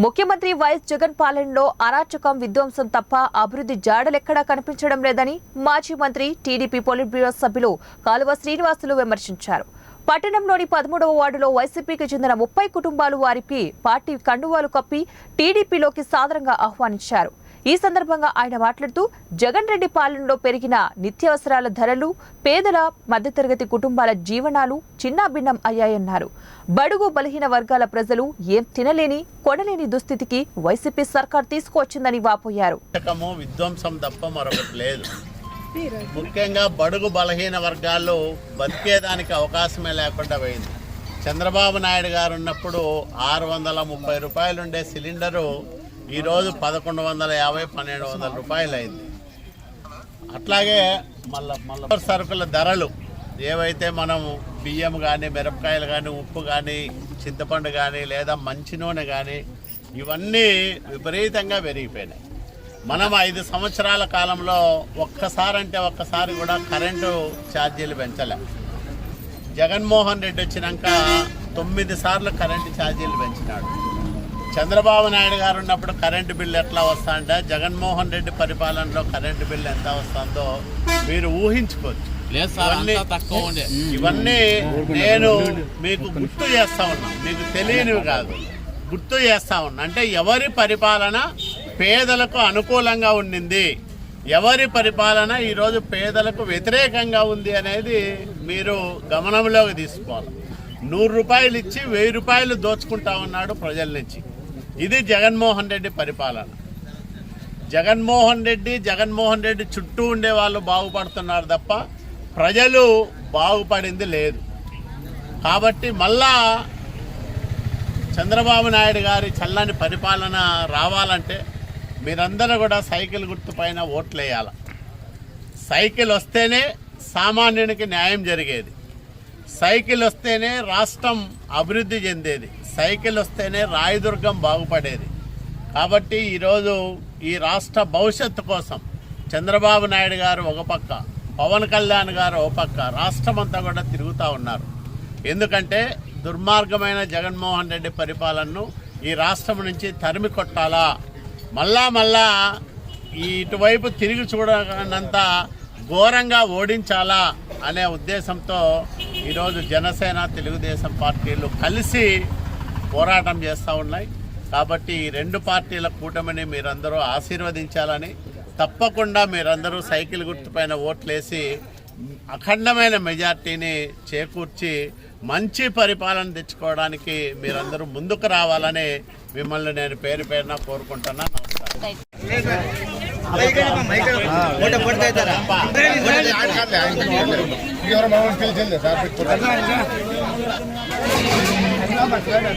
ముఖ్యమంత్రి వైఎస్ జగన్ పాలనలో అరాచకం విధ్వంసం తప్ప అభివృద్ధి జాడలెక్కడా కనిపించడం లేదని మాజీ మంత్రి టీడీపీ పొలిట్ బ్యూరో సభ్యులు కాలువ శ్రీనివాసులు విమర్శించారు. పట్టణంలోని 13వ వార్డులో వైసీపీకి చెందిన 30 కుటుంబాలు వారికి పార్టీ కండువాలు కప్పి టీడీపీలోకి సాదరంగా ఆహ్వానించారు. ఈ సందర్భంగా ఆయన మాట్లాడుతూ జగన్ రెడ్డి పాలనలో పెరిగిన నిత్యావసరాల ధరలు, పేదల మధ్యతరగతి కుటుంబాల జీవనాలు చిన్నాభిన్నం అయ్యాయన్నారు. బడుగు బలహీన వర్గాల ప్రజలు ఏం తినలేని, కొనలేని దుస్థితికి వైసీపీ సర్కార్ తీసుకువచ్చిందని వాపోయారు. విధ్వంసం తప్ప మరొకటి లేదు. ముఖ్యంగా బడుగు బలహీన వర్గాల్లో బతికేదానికి అవకాశమే లేకుండా పోయింది. చంద్రబాబు నాయుడు గారు ఉన్నప్పుడు 630 రూపాయలు ఉండే సిలిండరు ఈరోజు 1150-1200 రూపాయలు అయింది. అట్లాగే మళ్ళీ సరుకుల ధరలు ఏవైతే మనం బియ్యం కానీ, మిరపకాయలు కానీ, ఉప్పు కానీ, చింతపండు కానీ, లేదా మంచి నూనె కానీ, ఇవన్నీ విపరీతంగా పెరిగిపోయినాయి. మనం 5 సంవత్సరాల కాలంలో ఒక్కసారి కూడా కరెంటు ఛార్జీలు పెంచలేం. జగన్మోహన్ రెడ్డి వచ్చినాక 9 సార్లు కరెంటు ఛార్జీలు పెంచినాడు. చంద్రబాబు నాయుడు గారు ఉన్నప్పుడు కరెంటు బిల్లు ఎట్లా వస్తుంటే జగన్మోహన్ రెడ్డి పరిపాలనలో కరెంటు బిల్లు ఎంత వస్తుందో మీరు ఊహించుకోవచ్చు. ఇవన్నీ నేను మీకు గుర్తు చేస్తా ఉన్నా, మీకు తెలియనివి కాదు, గుర్తు చేస్తా ఉన్నా. అంటే ఎవరి పరిపాలన పేదలకు అనుకూలంగా ఉండింది, ఎవరి పరిపాలన ఈరోజు పేదలకు వ్యతిరేకంగా ఉంది అనేది మీరు గమనంలోకి తీసుకోవాలి. 100 రూపాయలు ఇచ్చి 1000 రూపాయలు దోచుకుంటా ఉన్నాడు ప్రజల నుంచి. ఇది జగన్మోహన్ రెడ్డి పరిపాలన. జగన్మోహన్ రెడ్డి చుట్టూ ఉండే వాళ్ళు బాగుపడుతున్నారు తప్ప ప్రజలు బాగుపడింది లేదు. కాబట్టి మళ్ళా చంద్రబాబు నాయుడు గారి చల్లని పరిపాలన రావాలంటే మీరందరూ కూడా సైకిల్ గుర్తు పైన ఓట్లు వేయాలి. సైకిల్ వస్తేనే సామాన్యునికి న్యాయం జరిగేది, సైకిల్ వస్తేనే రాష్ట్రం అభివృద్ధి చెందేది, సైకిల్ వస్తేనే రాయదుర్గం బాగుపడేది. కాబట్టి ఈరోజు ఈ రాష్ట్ర భవిష్యత్తు కోసం చంద్రబాబు నాయుడు గారు ఒక పక్క, పవన్ కళ్యాణ్ గారు ఒక పక్క రాష్ట్రం అంతా కూడా తిరుగుతూ ఉన్నారు. ఎందుకంటే దుర్మార్గమైన జగన్మోహన్ రెడ్డి పరిపాలనను ఈ రాష్ట్రం నుంచి తరిమి కొట్టాలా, మళ్ళా ఇటువైపు తిరిగి చూడనంత ఘోరంగా ఓడించాలా అనే ఉద్దేశంతో ఈరోజు జనసేన, తెలుగుదేశం పార్టీలు కలిసి పోరాటం చేస్తూ ఉన్నాయి. కాబట్టి ఈ 2 పార్టీల కూటమిని మీరందరూ ఆశీర్వదించాలని, తప్పకుండా మీరందరూ సైకిల్ గుర్తుపైన ఓట్లేసి అఖండమైన మెజార్టీని చేకూర్చి మంచి పరిపాలన తెచ్చుకోవడానికి మీరందరూ ముందుకు రావాలని మిమ్మల్ని నేను పేరు పేరున కోరుకుంటున్నా. నమస్కారం.